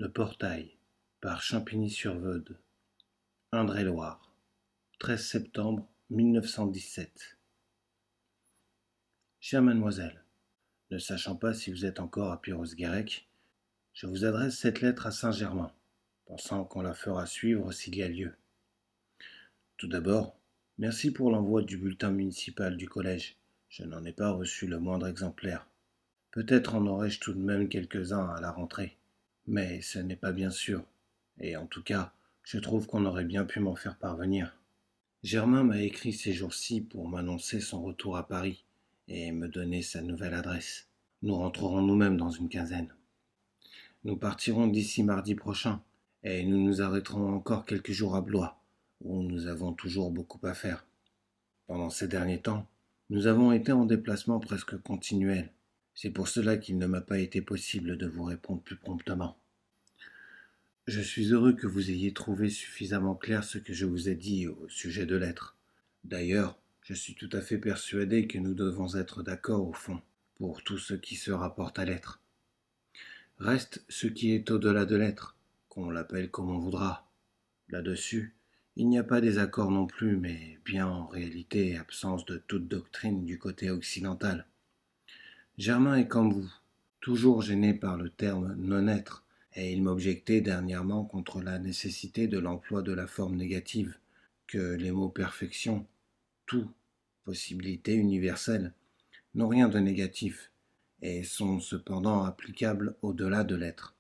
Le Portail, par Champigny-sur-Veude, Indre-et-Loire, 13 septembre 1917. Chère mademoiselle, ne sachant pas si vous êtes encore à Perros-Guirec, je vous adresse cette lettre à Saint-Germain, pensant qu'on la fera suivre s'il y a lieu. Tout d'abord, merci pour l'envoi du bulletin municipal du collège. Je n'en ai pas reçu le moindre exemplaire. Peut-être en aurai-je tout de même quelques-uns à la rentrée. Mais ce n'est pas bien sûr, et en tout cas, je trouve qu'on aurait bien pu m'en faire parvenir. Germain m'a écrit ces jours-ci pour m'annoncer son retour à Paris et me donner sa nouvelle adresse. Nous rentrerons nous-mêmes dans une quinzaine. Nous partirons d'ici mardi prochain, et nous nous arrêterons encore quelques jours à Blois, où nous avons toujours beaucoup à faire. Pendant ces derniers temps, nous avons été en déplacement presque continuel. C'est pour cela qu'il ne m'a pas été possible de vous répondre plus promptement. Je suis heureux que vous ayez trouvé suffisamment clair ce que je vous ai dit au sujet de l'être. D'ailleurs, je suis tout à fait persuadé que nous devons être d'accord au fond, pour tout ce qui se rapporte à l'être. Reste ce qui est au-delà de l'être, qu'on l'appelle comme on voudra. Là-dessus, il n'y a pas désaccord non plus, mais bien en réalité absence de toute doctrine du côté occidental. Germain est comme vous, toujours gêné par le terme non-être, et il m'objectait dernièrement contre la nécessité de l'emploi de la forme négative, que les mots perfection, tout, possibilité universelle, n'ont rien de négatif, et sont cependant applicables au-delà de l'être.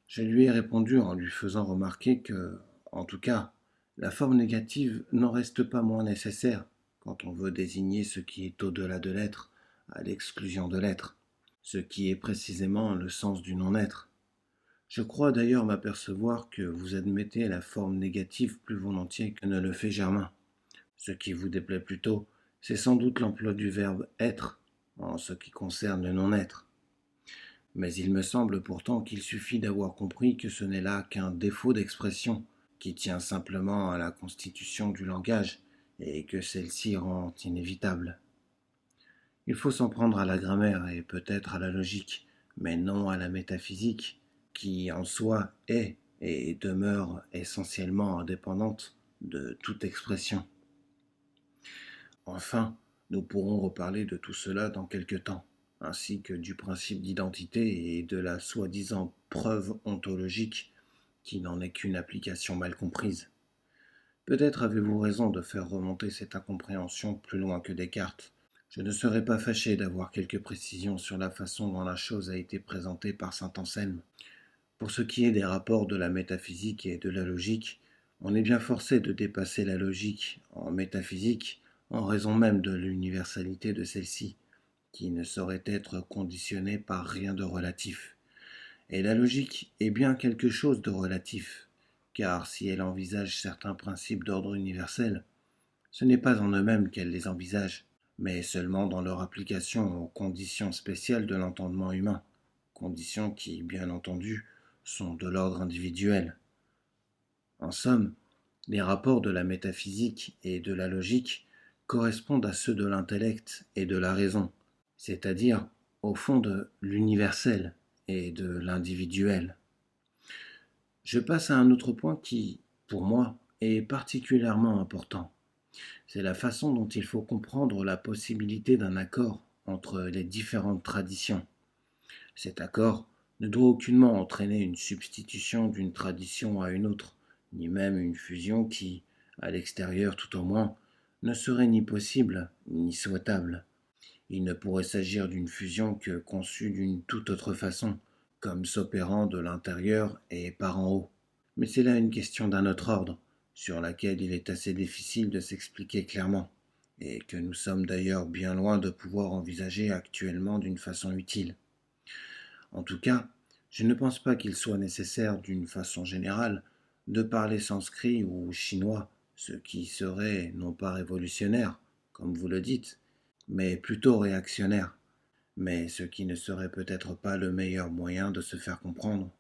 Je lui ai répondu en lui faisant remarquer que, en tout cas, la forme négative n'en reste pas moins nécessaire quand on veut désigner ce qui est au-delà de l'être, à l'exclusion de l'être, ce qui est précisément le sens du non-être. Je crois d'ailleurs m'apercevoir que vous admettez la forme négative plus volontiers que ne le fait Germain. Ce qui vous déplaît plutôt, c'est sans doute l'emploi du verbe être, en ce qui concerne le non-être. Mais il me semble pourtant qu'il suffit d'avoir compris que ce n'est là qu'un défaut d'expression, qui tient simplement à la constitution du langage, et que celle-ci rend inévitable. Il faut s'en prendre à la grammaire et peut-être à la logique, mais non à la métaphysique, qui en soi est et demeure essentiellement indépendante de toute expression. Enfin, nous pourrons reparler de tout cela dans quelque temps, ainsi que du principe d'identité et de la soi-disant preuve ontologique, qui n'en est qu'une application mal comprise. Peut-être avez-vous raison de faire remonter cette incompréhension plus loin que Descartes. Je ne serais pas fâché d'avoir quelques précisions sur la façon dont la chose a été présentée par saint Anselme. Pour ce qui est des rapports de la métaphysique et de la logique, on est bien forcé de dépasser la logique en métaphysique en raison même de l'universalité de celle-ci, qui ne saurait être conditionnée par rien de relatif. Et la logique est bien quelque chose de relatif, car si elle envisage certains principes d'ordre universel, ce n'est pas en eux-mêmes qu'elle les envisage, mais seulement dans leur application aux conditions spéciales de l'entendement humain, conditions qui, bien entendu, sont de l'ordre individuel. En somme, les rapports de la métaphysique et de la logique correspondent à ceux de l'intellect et de la raison, c'est-à-dire au fond de l'universel et de l'individuel. Je passe à un autre point qui, pour moi, est particulièrement important. C'est la façon dont il faut comprendre la possibilité d'un accord entre les différentes traditions. Cet accord ne doit aucunement entraîner une substitution d'une tradition à une autre, ni même une fusion qui, à l'extérieur tout au moins, ne serait ni possible ni souhaitable. Il ne pourrait s'agir d'une fusion que conçue d'une toute autre façon, comme s'opérant de l'intérieur et par en haut. Mais c'est là une question d'un autre ordre, sur laquelle il est assez difficile de s'expliquer clairement, et que nous sommes d'ailleurs bien loin de pouvoir envisager actuellement d'une façon utile. En tout cas, je ne pense pas qu'il soit nécessaire, d'une façon générale, de parler sanskrit ou chinois, ce qui serait non pas révolutionnaire, comme vous le dites, mais plutôt réactionnaire, mais ce qui ne serait peut-être pas le meilleur moyen de se faire comprendre.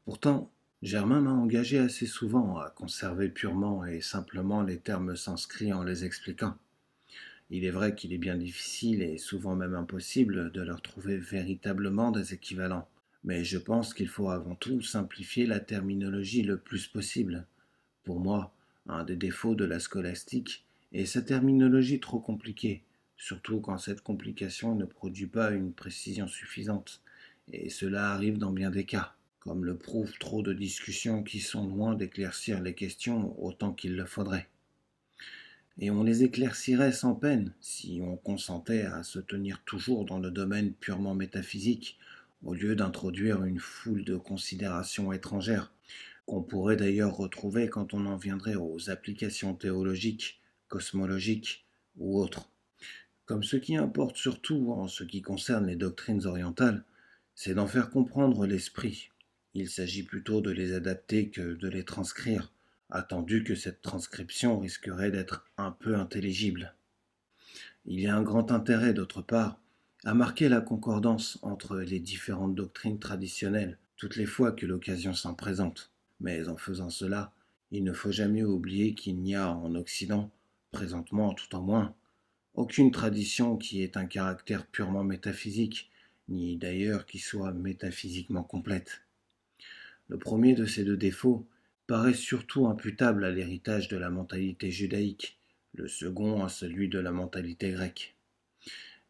Pourtant, Germain m'a engagé assez souvent à conserver purement et simplement les termes sanscrits en les expliquant. Il est vrai qu'il est bien difficile et souvent même impossible de leur trouver véritablement des équivalents, Mais je pense qu'il faut avant tout simplifier la terminologie le plus possible. Pour moi, un des défauts de la scolastique est sa terminologie trop compliquée, surtout quand cette complication ne produit pas une précision suffisante, et cela arrive dans bien des cas, comme le prouvent trop de discussions qui sont loin d'éclaircir les questions autant qu'il le faudrait. Et on les éclaircirait sans peine si on consentait à se tenir toujours dans le domaine purement métaphysique, au lieu d'introduire une foule de considérations étrangères qu'on pourrait d'ailleurs retrouver quand on en viendrait aux applications théologiques, cosmologiques ou autres. Comme ce qui importe surtout en ce qui concerne les doctrines orientales, c'est d'en faire comprendre l'esprit. Il s'agit plutôt de les adapter que de les transcrire, attendu que cette transcription risquerait d'être un peu intelligible. Il y a un grand intérêt, d'autre part, à marquer la concordance entre les différentes doctrines traditionnelles toutes les fois que l'occasion s'en présente. Mais en faisant cela, il ne faut jamais oublier qu'il n'y a en Occident, présentement tout en moins, aucune tradition qui ait un caractère purement métaphysique, ni d'ailleurs qui soit métaphysiquement complète. Le premier de ces deux défauts paraît surtout imputable à l'héritage de la mentalité judaïque, le second à celui de la mentalité grecque.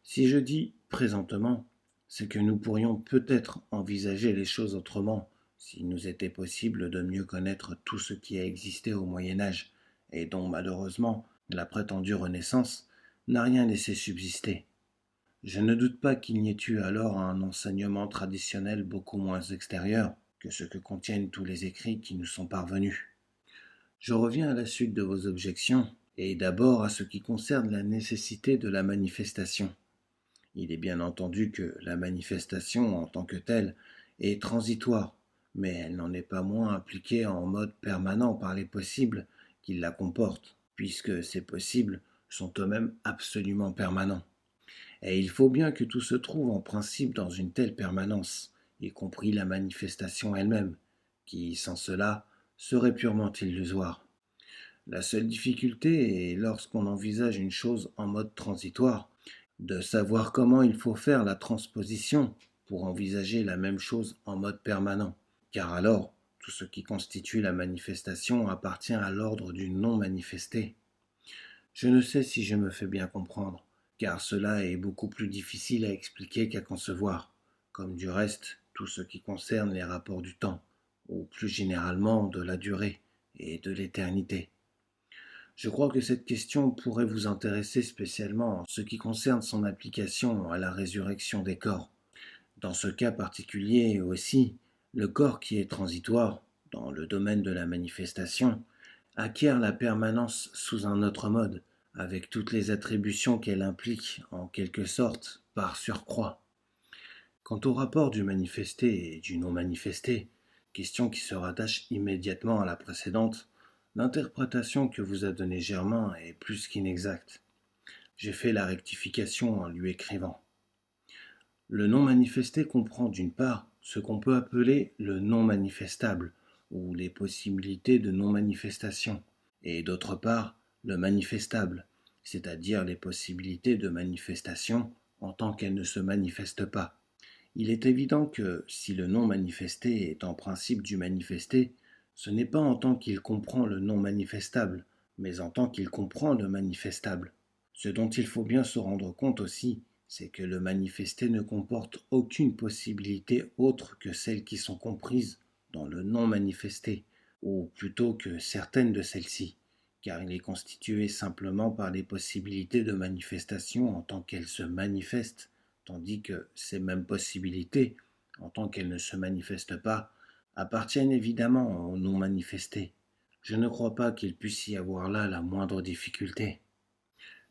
Si je dis présentement, c'est que nous pourrions peut-être envisager les choses autrement s'il nous était possible de mieux connaître tout ce qui a existé au Moyen Âge et dont malheureusement la prétendue Renaissance n'a rien laissé subsister. Je ne doute pas qu'il n'y ait eu alors un enseignement traditionnel beaucoup moins extérieur que ce que contiennent tous les écrits qui nous sont parvenus. Je reviens à la suite de vos objections, et d'abord à ce qui concerne la nécessité de la manifestation. Il est bien entendu que la manifestation en tant que telle est transitoire, mais elle n'en est pas moins appliquée en mode permanent par les possibles qui la comportent, puisque ces possibles sont eux-mêmes absolument permanents. Et il faut bien que tout se trouve en principe dans une telle permanence, y compris la manifestation elle-même, qui, sans cela, serait purement illusoire. La seule difficulté est, lorsqu'on envisage une chose en mode transitoire, de savoir comment il faut faire la transposition pour envisager la même chose en mode permanent, car alors tout ce qui constitue la manifestation appartient à l'ordre du non manifesté. Je ne sais si je me fais bien comprendre, car cela est beaucoup plus difficile à expliquer qu'à concevoir, comme du reste tout ce qui concerne les rapports du temps, ou plus généralement de la durée et de l'éternité. Je crois que cette question pourrait vous intéresser spécialement en ce qui concerne son application à la résurrection des corps. Dans ce cas particulier aussi, le corps qui est transitoire, dans le domaine de la manifestation, acquiert la permanence sous un autre mode, avec toutes les attributions qu'elle implique, en quelque sorte, par surcroît. Quant au rapport du manifesté et du non manifesté, question qui se rattache immédiatement à la précédente, l'interprétation que vous a donnée Germain est plus qu'inexacte. J'ai fait la rectification en lui écrivant. Le non manifesté comprend d'une part ce qu'on peut appeler le non manifestable, ou les possibilités de non-manifestation, et d'autre part le manifestable, c'est-à-dire les possibilités de manifestation en tant qu'elles ne se manifestent pas. Il est évident que si le non manifesté est en principe du manifesté, ce n'est pas en tant qu'il comprend le non manifestable, mais en tant qu'il comprend le manifestable. Ce dont il faut bien se rendre compte aussi, c'est que le manifesté ne comporte aucune possibilité autre que celles qui sont comprises dans le non manifesté, ou plutôt que certaines de celles-ci, car il est constitué simplement par les possibilités de manifestation en tant qu'elles se manifestent, tandis que ces mêmes possibilités, en tant qu'elles ne se manifestent pas, appartiennent évidemment au non manifesté. Je ne crois pas qu'il puisse y avoir là la moindre difficulté.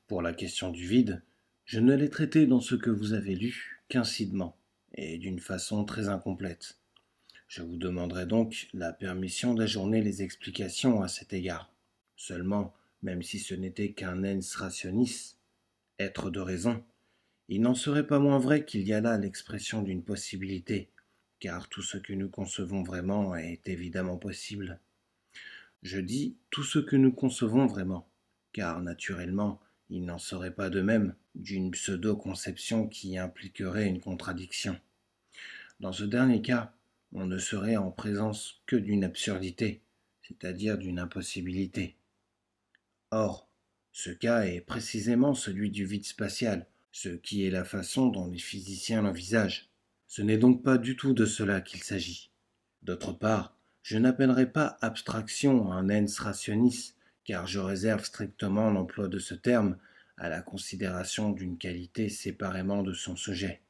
Pour la question du vide, je ne l'ai traité dans ce que vous avez lu qu'incidemment, et d'une façon très incomplète. Je vous demanderai donc la permission d'ajourner les explications à cet égard. Seulement, même si ce n'était qu'un ens rationis, être de raison, il n'en serait pas moins vrai qu'il y a là l'expression d'une possibilité, car tout ce que nous concevons vraiment est évidemment possible. Je dis tout ce que nous concevons vraiment, car naturellement, il n'en serait pas de même d'une pseudo-conception qui impliquerait une contradiction. Dans ce dernier cas, on ne serait en présence que d'une absurdité, c'est-à-dire d'une impossibilité. Or, ce cas est précisément celui du vide spatial, ce qui est la façon dont les physiciens l'envisagent. Ce n'est donc pas du tout de cela qu'il s'agit. D'autre part, je n'appellerai pas abstraction un ens rationis, car je réserve strictement l'emploi de ce terme à la considération d'une qualité séparément de son sujet.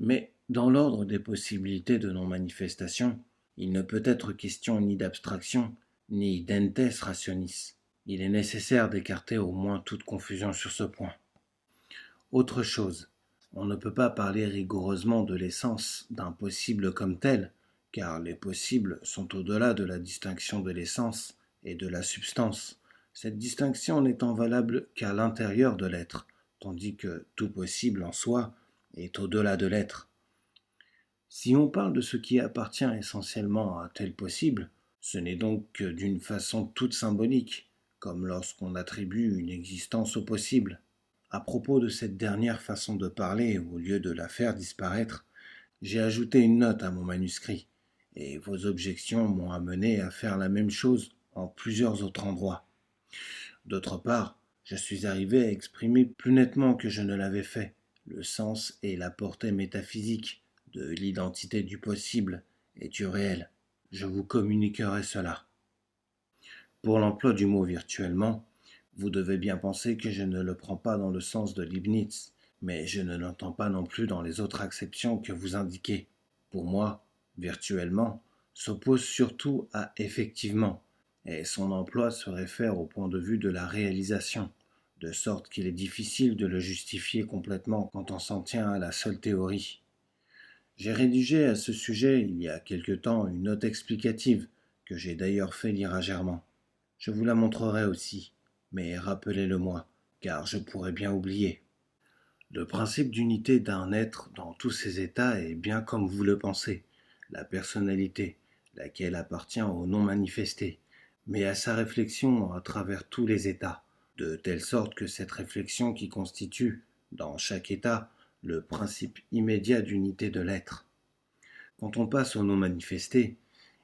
Mais dans l'ordre des possibilités de non-manifestation, il ne peut être question ni d'abstraction, ni d'entes rationis. Il est nécessaire d'écarter au moins toute confusion sur ce point. Autre chose, on ne peut pas parler rigoureusement de l'essence d'un possible comme tel, car les possibles sont au-delà de la distinction de l'essence et de la substance, cette distinction n'étant valable qu'à l'intérieur de l'être, tandis que tout possible en soi est au-delà de l'être. Si on parle de ce qui appartient essentiellement à tel possible, ce n'est donc que d'une façon toute symbolique, comme lorsqu'on attribue une existence au possible. À propos de cette dernière façon de parler, au lieu de la faire disparaître, j'ai ajouté une note à mon manuscrit, et vos objections m'ont amené à faire la même chose en plusieurs autres endroits. D'autre part, je suis arrivé à exprimer plus nettement que je ne l'avais fait le sens et la portée métaphysique de l'identité du possible et du réel. Je vous communiquerai cela. Pour l'emploi du mot virtuellement, vous devez bien penser que je ne le prends pas dans le sens de Leibniz, mais je ne l'entends pas non plus dans les autres acceptions que vous indiquez. Pour moi, virtuellement s'oppose surtout à effectivement, et son emploi se réfère au point de vue de la réalisation, de sorte qu'il est difficile de le justifier complètement quand on s'en tient à la seule théorie. J'ai rédigé à ce sujet il y a quelque temps une note explicative que j'ai d'ailleurs fait lire à Germain. Je vous la montrerai aussi, mais rappelez-le-moi, car je pourrais bien oublier. Le principe d'unité d'un être dans tous ses états est bien comme vous le pensez, la personnalité, laquelle appartient au non manifesté, mais à sa réflexion à travers tous les états, de telle sorte que cette réflexion qui constitue, dans chaque état, le principe immédiat d'unité de l'être. Quand on passe au non manifesté,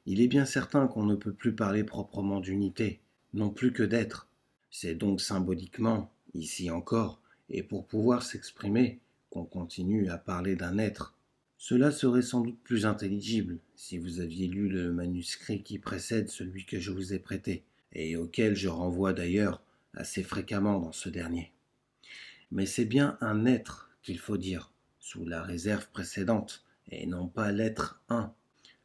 il est bien certain qu'on ne peut plus parler proprement d'unité, non plus que d'être. C'est donc symboliquement, ici encore, et pour pouvoir s'exprimer, qu'on continue à parler d'un être. Cela serait sans doute plus intelligible si vous aviez lu le manuscrit qui précède celui que je vous ai prêté, et auquel je renvoie d'ailleurs assez fréquemment dans ce dernier. Mais c'est bien un être qu'il faut dire, sous la réserve précédente, et non pas l'être un.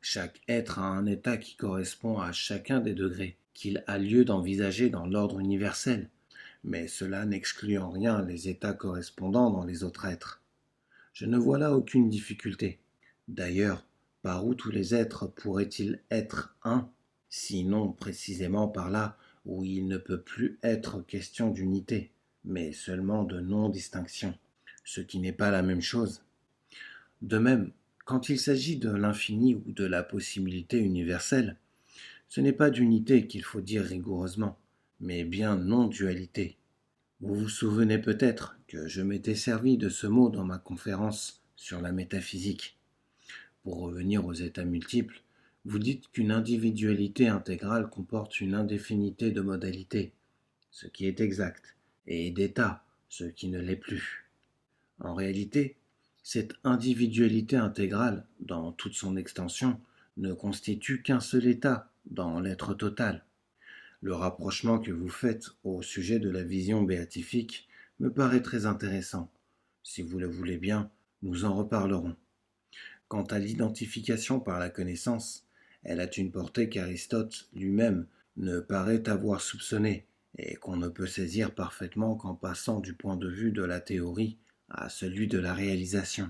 Chaque être a un état qui correspond à chacun des degrés qu'il a lieu d'envisager dans l'ordre universel, mais cela n'exclut en rien les états correspondants dans les autres êtres. Je ne vois là aucune difficulté. D'ailleurs, par où tous les êtres pourraient-ils être un, sinon précisément par là où il ne peut plus être question d'unité, mais seulement de non-distinction, ce qui n'est pas la même chose. De même, quand il s'agit de l'infini ou de la possibilité universelle, ce n'est pas d'unité qu'il faut dire rigoureusement, mais bien non-dualité. Vous vous souvenez peut-être que je m'étais servi de ce mot dans ma conférence sur la métaphysique. Pour revenir aux états multiples, vous dites qu'une individualité intégrale comporte une indéfinité de modalités, ce qui est exact, et d'états, ce qui ne l'est plus. En réalité, cette individualité intégrale, dans toute son extension, ne constitue qu'un seul état dans l'être total. Le rapprochement que vous faites au sujet de la vision béatifique me paraît très intéressant. Si vous le voulez bien, nous en reparlerons. Quant à l'identification par la connaissance, elle a une portée qu'Aristote lui-même ne paraît avoir soupçonnée et qu'on ne peut saisir parfaitement qu'en passant du point de vue de la théorie à celui de la réalisation.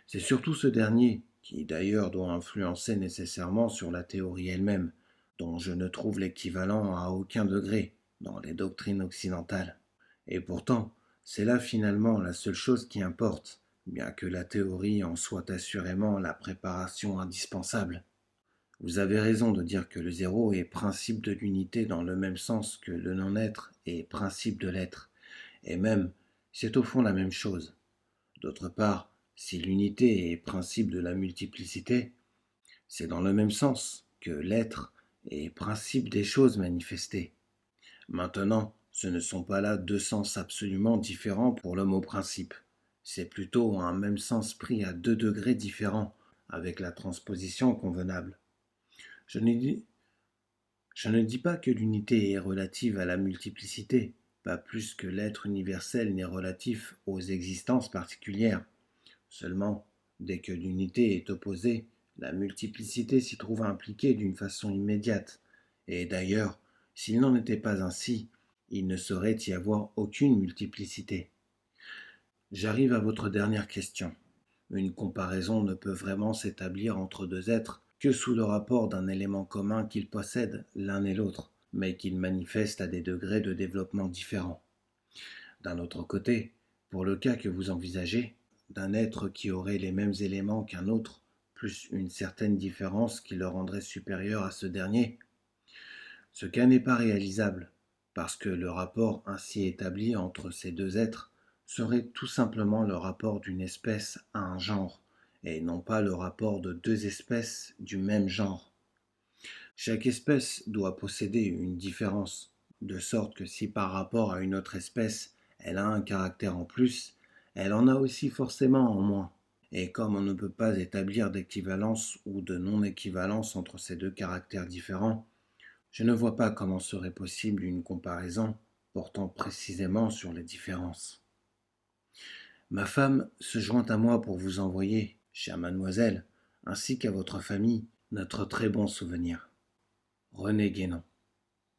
C'est surtout ce dernier qui d'ailleurs doit influencer nécessairement sur la théorie elle-même, dont je ne trouve l'équivalent à aucun degré dans les doctrines occidentales. Et pourtant, c'est là finalement la seule chose qui importe, bien que la théorie en soit assurément la préparation indispensable. Vous avez raison de dire que le zéro est principe de l'unité dans le même sens que le non-être est principe de l'être, et même, c'est au fond la même chose. D'autre part, Si l'unité est principe de la multiplicité, c'est dans le même sens que l'être est principe des choses manifestées. Maintenant, ce ne sont pas là deux sens absolument différents pour le mot principe. C'est plutôt un même sens pris à deux degrés différents, avec la transposition convenable. Je ne dis, je ne dis pas que l'unité est relative à la multiplicité, pas plus que l'être universel n'est relatif aux existences particulières. Seulement, dès que l'unité est opposée, la multiplicité s'y trouve impliquée d'une façon immédiate. Et d'ailleurs, s'il n'en était pas ainsi, il ne saurait y avoir aucune multiplicité. J'arrive à votre dernière question. Une comparaison ne peut vraiment s'établir entre deux êtres que sous le rapport d'un élément commun qu'ils possèdent l'un et l'autre, mais qu'ils manifestent à des degrés de développement différents. D'un autre côté, pour le cas que vous envisagez, d'un être qui aurait les mêmes éléments qu'un autre, plus une certaine différence qui le rendrait supérieur à ce dernier, ce cas n'est pas réalisable, parce que le rapport ainsi établi entre ces deux êtres serait tout simplement le rapport d'une espèce à un genre, et non pas le rapport de deux espèces du même genre. Chaque espèce doit posséder une différence, de sorte que si par rapport à une autre espèce elle a un caractère en plus, elle en a aussi forcément en moins. Et comme on ne peut pas établir d'équivalence ou de non-équivalence entre ces deux caractères différents, je ne vois pas comment serait possible une comparaison portant précisément sur les différences. Ma femme se joint à moi pour vous envoyer, chère mademoiselle, ainsi qu'à votre famille, notre très bon souvenir. René Guénon.